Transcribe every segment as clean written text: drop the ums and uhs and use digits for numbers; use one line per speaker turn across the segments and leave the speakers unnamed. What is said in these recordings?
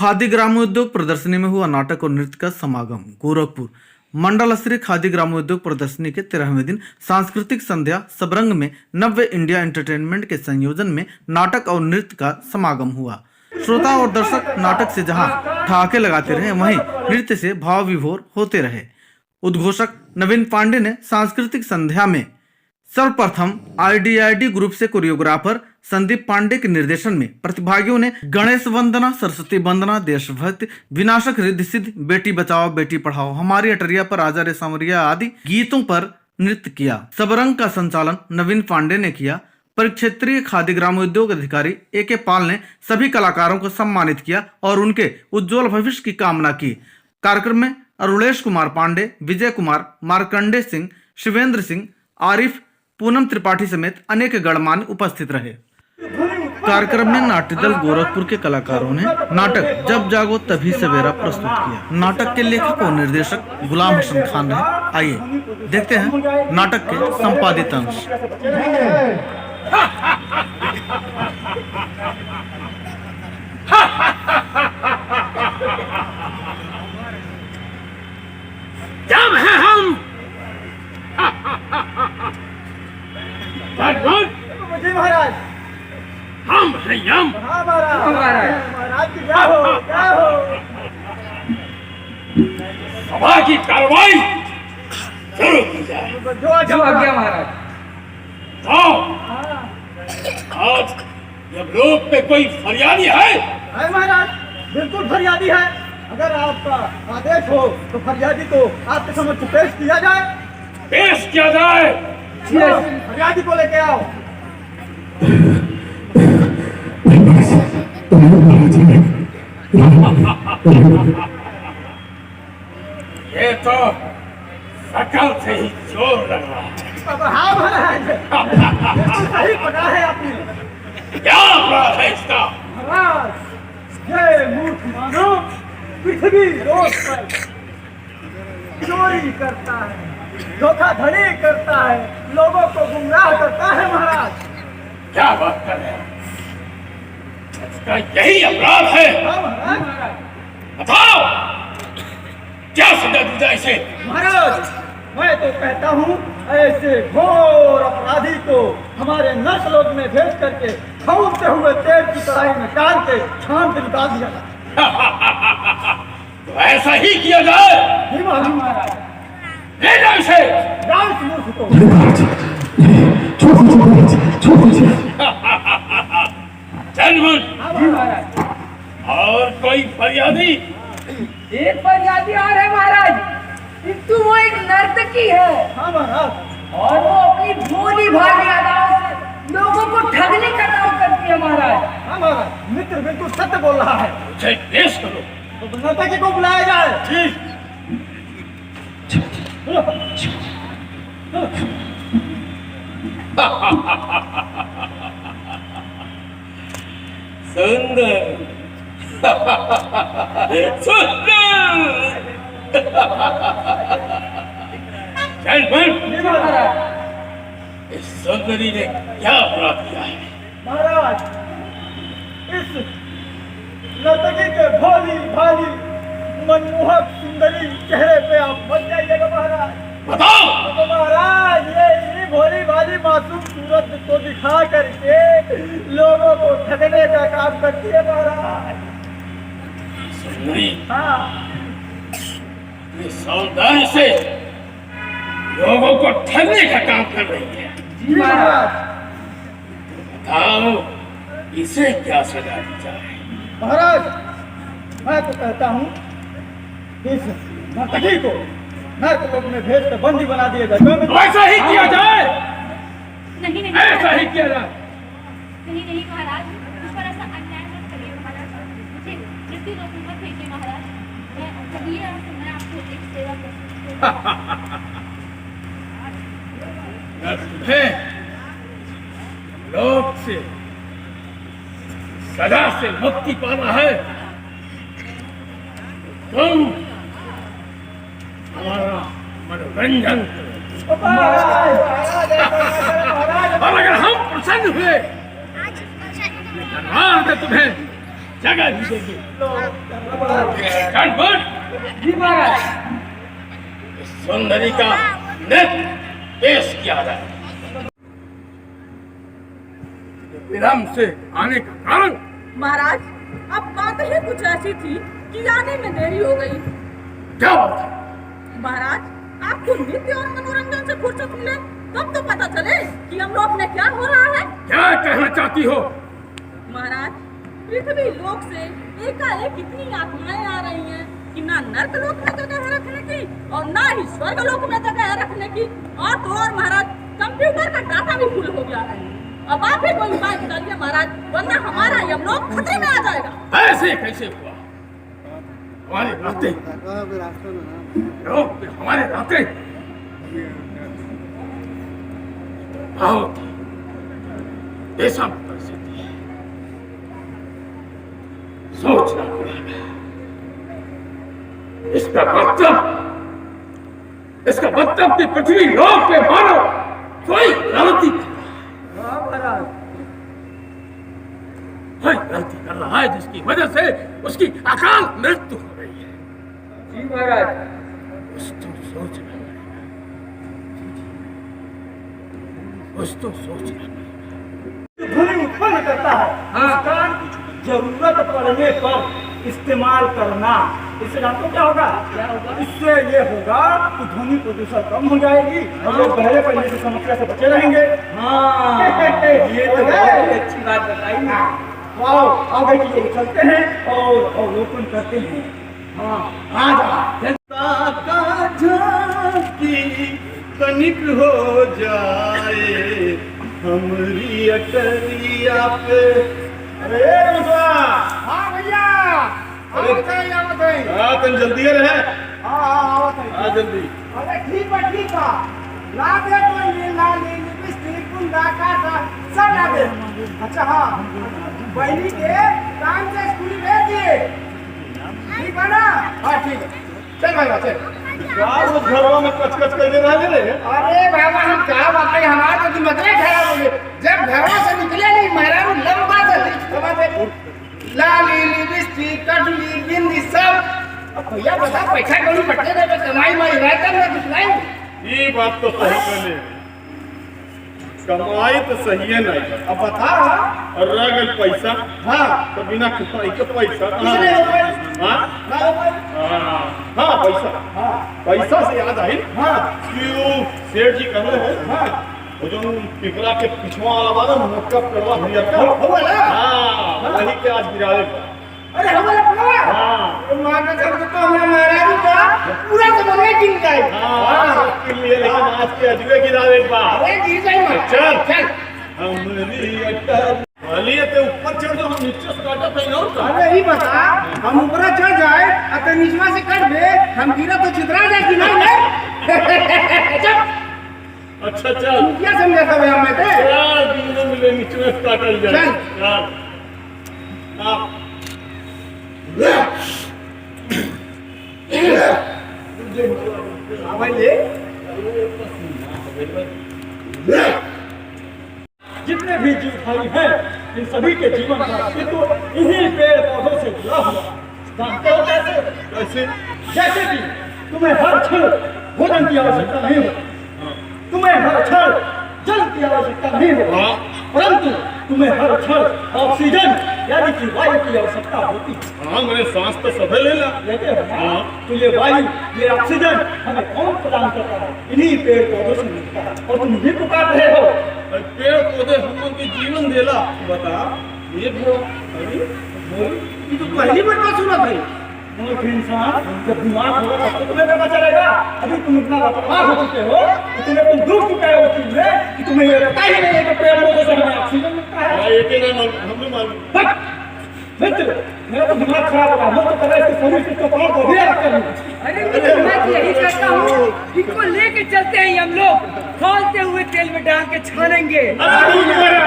खादी ग्रामोद्योग प्रदर्शनी में हुआ नाटक और नृत्य का समागम। गोरखपुर मंडल स्तरीय खादी ग्रामोद्योग प्रदर्शनी के 13वें दिन सांस्कृतिक संध्या सबरंग में नव्य इंडिया एंटरटेनमेंट के संयोजन में नाटक और नृत्य का समागम हुआ। श्रोता और दर्शक नाटक से जहां ठहाके लगाते रहे, वहीं नृत्य से भाव विभोर होते रहे। उद्घोषक नवीन पांडे ने सांस्कृतिक संध्या में सर्वप्रथम IDID ग्रुप से कोरियोग्राफर संदीप पांडे के निर्देशन में प्रतिभागियों ने गणेश वंदना, सरस्वती वंदना, देशभक्ति, विनाशक रिद्धि सिद्धि, बेटी बचाओ बेटी पढ़ाओ, हमारी अटरिया पर आजा रे सांवरिया आदि गीतों पर नृत्य किया। सबरंग का संचालन नवीन पांडे ने किया। परिक्षेत्रीय खादी ग्रामोद्योग अधिकारी AK पाल ने सभी कलाकारों को सम्मानित किया और उनके उज्जवल भविष्य की कामना की। कार्यक्रम में अरुणेश कुमार पांडे, विजय कुमार, मार्कंडे सिंह, शिवेंद्र सिंह, आरिफ, पूनम त्रिपाठी समेत अनेक गणमान्य उपस्थित रहे। कार्यक्रम में नाट्य दल गोरखपुर के कलाकारों ने नाटक जब जागो तभी सवेरा प्रस्तुत किया। नाटक के लेखक और निर्देशक गुलाम हसन खान रहे। आइए देखते हैं नाटक के संपादित अंश।
जब है हम महाराज, हम हैं यम। सभा की कार्रवाई शुरू की जाए।
जो आज्ञा महाराज।
आज जब लोग पे कोई फरियादी है?
महाराज, बिल्कुल फरियादी है। अगर आपका आदेश हो तो फरियादी को आपके समक्ष पेश किया जाए।
पेश किया जाए।
फरियादी को लेके आओ।
ये तो शकल से ही जोर लग रहा है।
हाँ महाराज, बिल्कुल सही पकड़ा है आपने।
क्या अपराध है इसका?
महाराज, ये मूर्ख मानव पृथ्वी रोज पर चोरी करता है, धोखाधड़ी करता है, लोगों को गुमराह करता है। महाराज,
क्या बात कर रहे हैं? इसका यही अपराध है?
हाँ महाराज।
बताओ, क्या सजा दी जाए इसे?
महाराज, मैं तो कहता हूँ ऐसे घोर अपराधी को हमारे नर्सलोक में भेज करके खौलते हुए तेल की कढ़ाई में डाल के छान के निकाल दिया जाए।
तो ऐसा ही किया जाए।
जी महाराज।
ले जाओ इसे।
जाओ इस मूर्ख को।
जी महाराज। और कोई फरियादी?
एक फरियादी और है महाराज, किंतु वो एक नर्तकी है।
हाँ महाराज।
और वो अपनी भोली भाली अदाओं से लोगों को ठगने का काम करती है महाराज।
हाँ महाराज, मित्र बिल्कुल सत्य बोल रहा है।
उसे पेश करो।
तो नर्तकी को बुलाया जाए।
ठीक। सुंदर सुंदर। इस सुंदरी ने क्या अपराध किया है?
महाराज, इस नर्तकी के भोली भाली मनमोहक सुंदरी चेहरे पे आप बच जाइएगा महाराज।
बताओ।
तो महाराज, ये भोली भाली मासूम सूरत को दिखा करके लोगों को ठगने का काम करती है महाराज।
सुंदरी
हाँ,
ये सौंदर्य से लोगों को ठगने का काम कर रही है।
जी महाराज।
बताओ, इसे क्या सजा दी जाए?
महाराज, मैं तो कहता हूँ इस नर्तकी को नर्क में भेज कर बंदी बना दिया जाए।
तो ऐसा ही किया जाए।
नहीं नहीं
ऐसा ही किया जाए।
नहीं नहीं महाराज, उस पर ऐसा अन्याय मत करिए महाराज। मुझे मृत्यु लोक में मत भेजिए महाराज। मैं आपको एक सेवा
तुम्हें लोक से सजा से मुक्ति पाना है, तुम हमारा मनोरंजन करो। और अगर हम प्रसन्न हुए, दरबार में तुम्हें जगह भी देंगे।
जी महाराज।
इस सुंदरी का नृत्य पेश किया जाए। विलंब से आने का कारण?
महाराज, अब बात ही कुछ ऐसी थी कि आने में देरी हो गई।
क्या बात है?
महाराज, आपको नृत्य और मनोरंजन से फुर्सत मिले तब तो पता चले कि हम लोग में क्या हो रहा है।
क्या कहना चाहती हो?
महाराज, पृथ्वी लोक से एकाएक इतनी आत्माएं आ रही हैं कि ना नर्क लोक में जगह है रखने की और ना ही स्वर्ग लोक में जगह है रखने की। और तो और महाराज, कंप्यूटर का डाटा भी फुल हो गया है। अब आप ही कोई उपाय निकालिए महाराज, वरना हमारा यमलोक खतरे में आ जाएगा।
ऐसे कैसे हुआ? हमारे रास्ते हमारे रास्ते बहुत ऐसा परिस्थिति है, सोचना पड़ेगा। इसका मतलब कि पृथ्वी लोक पे मानो कोई गलती कर रहा है जिसकी वजह से उसकी अकाल मृत्यु हो रही है।
जी महाराज।
सोचना पड़ेगा।
ध्वनि उत्पन्न करता है, उसका जरूरत पड़ने पर इस्तेमाल करना। इससे आपको क्या होगा? इससे ये होगा कि ध्वनि प्रदूषण कम हो जाएगी और लोग बहरे पड़ने की समस्या से बचे रहेंगे।
हाँ, ये तो बहुत अच्छी बात बताई।
आओ आगे की ओर चलते हैं और अवलोकन करते हैं। हाँ, आ जा। का झांकी तनिक हो जाए हमरी अटरिया पे। अरे मुसवा।
हाँ भैया,
हाँ तुम जल्दी रहे। हाँ जल्दी।
अरे ठीक है। ला दे तो ये लाली लिपस्टिक कुंदा काटा सब ला दे। अच्छा हाँ, बहनी के टाइम से स्कूल भेज दिए, ठीक है ना? हाँ ठीक है, चल भाई चल।
वो घरों में कच कर दे रहे रे।
अरे बाबा, हम क्या बताएं, हमारा तो दिमाग खराब हो गया। जब घरों से निकले नहीं महाराज, लंबा से लाली लिपस्टिक कटली बिंदी सब। अब भैया बता, पैसा कौन पटके दे, कमाई माई रहता ना कुछ नहीं।
ये बात तो सही कहने, कमाई तो सही है नहीं।
अब बता।
और रह गई पैसा।
हाँ,
तो बिना कमाई के पैसा
किसने हो गए?
हाँ पैसा से याद आई कि वो सेठ जी कह रहे हैं वो जो पिपरा के पिछवा वाला वाला मोटका पेड़वा भैया का
हो ना?
हाँ वही के आज गिरावे का।
अरे हमारा पूरा।
हाँ
मारना चाहते तो हमारा महाराज का पूरा जमाना गिर जाए।
हाँ इसके लिए लेकिन आज के अजबे गिरावे का।
अरे गिर जाए।
चल हमरी अटल वाली ते ऊपर चढ़ दो, हम नीचे से काटा पे और का।
अरे ही बता, हम ऊपर चढ़ जाए अगर नीचवा से कट दे, हम गिरा तो चित्रा जाए कि नहीं? चल।
अच्छा चल
क्या समझा था भैया मैं ते?
यार दिन मिले नीचे में काटल जाए
चल।
यार। आप जितने भी जीव भाई हैं, इन सभी के जीवन का अस्तित्व इन्हीं पेड़ पौधों से जुड़ा हुआ। जानते हो कैसे? कैसे? जैसे कि तुम्हें हर क्षण भोजन की आवश्यकता नहीं हो, तुम्हें हर क्षण जल की आवश्यकता नहीं हो, परंतु तुम्हें हर क्षण ऑक्सीजन यानी कि वायु की आवश्यकता होती है। हाँ मैंने सांस तो सभी लेते हो ना? तो ये वायु, ये ऑक्सीजन हमें कौन प्रदान करता है? इन्हीं पेड़ पौधों से मिलता है। और तुम ये पुकार रहे हो पेड़ पौधे हम उनके जीवन देला। बता ये
तो पहली बार बात सुना भाई।
मूर्ख इंसान, जब दिमाग होगा तब तो तुम्हें पता चलेगा। अभी तुम इतना लापरवाह हो चुके हो कि तुम्हें तुम डूब चुके हो उस चीज में कि तुम्हें ये पता ही नहीं है कि पेड़ पौधों से हमें ऑक्सीजन मिलता है। हमें मालूम। मित्र, मेरा तो दिमाग खराब होगा। मैं तो कर इसके शरीर से कपड़ों को भी अलग कर लूं।
अरे मैं यही कहता हूँ, इनको लेके चलते हैं हम लोग, खोलते हुए तेल में डाल के छानेंगे।
सही कह रहे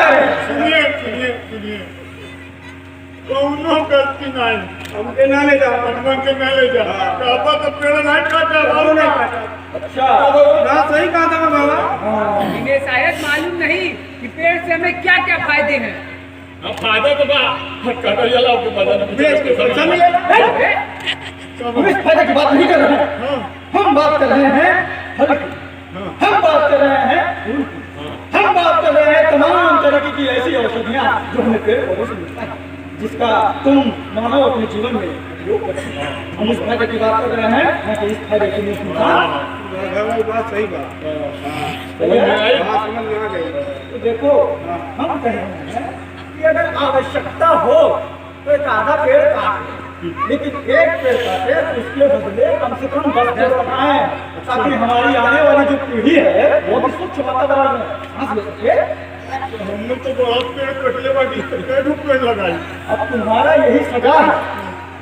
हैं। सुनिए कौनो गलती नहीं, हमके ना ले जा, हनुमान के ना ले जा। काबा तो पेड़ नहीं काटा, बाबू नहीं काटा। अच्छा ना सही कहा था बाबा।
इन्हें शायद मालूम नहीं कि पेड़ से हमें क्या क्या फायदे हैं।
अब फायदा तो बा कटल जला के बदन
बेच के पैसा मिलेगा
हम इस फायदे की बात नहीं कर रहे हैं, हम बात कर रहे हैं हर की। हम बात कर रहे हैं उनकी। हम बात कर रहे हैं तमाम तरह की ऐसी औषधियाँ जो हमें पेड़ पौधों से मिलता है, जिसका तुम मानव अपने जीवन में उपयोग कर सकते हो। हम उस फायदे की बात कर रहे हैं, ना कि इस फायदे की नहीं
बात सही बात समझ में आ गई।
तो देखो, हम कह रहे हैं कि अगर आवश्यकता हो तो एक आधा पेड़ काटे, लेकिन एक पेड़ काटे तो उसके बदले कम से कम 10 पेड़ लगाएं, ताकि हमारी आने वाली जो पीढ़ी है वो भी स्वच्छ वातावरण में सांस ले सके।
हमने तो बहुत पेड़ कटले बाकी पेड़ लगाई।
अब तुम्हारा यही सजा है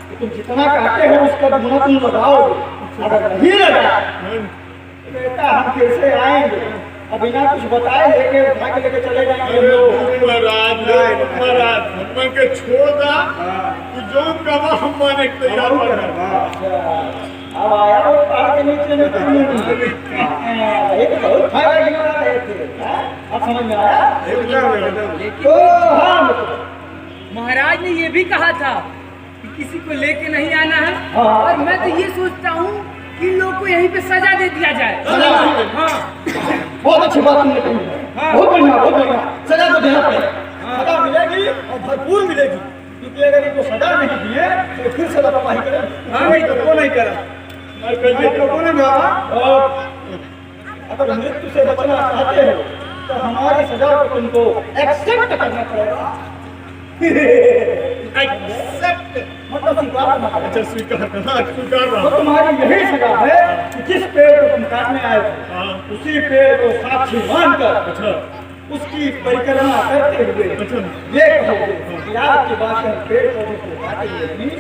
कि तुम जितना काटे हो उसका गुना तुम लगाओगे। अगर नहीं लगा तो बेटा हम फिर से आएंगे, अब बिना कुछ बताए लेके उठा के लेके चले जाएंगे हम लोग।
महाराज हम के छोड़ दा तू जो कमा हम माने के तैयार हो
अब आया वो पहाड़ के नीचे में तुम एक बहुत फायदा गिना रहे थे, अब समझ में आया। तो हाँ
महाराज ने ये भी कहा था कि किसी को लेके नहीं आना है,
हाँ।
और मैं तो ये सोचता हूँ कि इन लोग को यहीं पे सजा दे दिया जाए। हाँ
बहुत अच्छी बात तुमने कही है। बहुत बढ़िया, बहुत बढ़िया। सजा तो देना पड़ेगा, सजा मिलेगी और भरपूर मिलेगी, क्योंकि अगर इनको सजा नहीं दिए तो फिर से लापरवाही करेंगे।
हाँ भाई,
तो नहीं करा अगर मृत्यु से बचना चाहते हो तो हमारी सजा को तुमको एक्सेप्ट करना पड़ेगा। मतलब स्वीकार करना पड़ेगा।
अच्छा स्वीकार
तो तुम्हारी यही सजा है कि जिस पेड़ को तुम काटने आए थे उसी पेड़ को साक्षी मानकर उसकी परिक्रमा करते हुए ये कहोगे कि आज के बाद पेड़ पौधे को काटेंगे नहीं,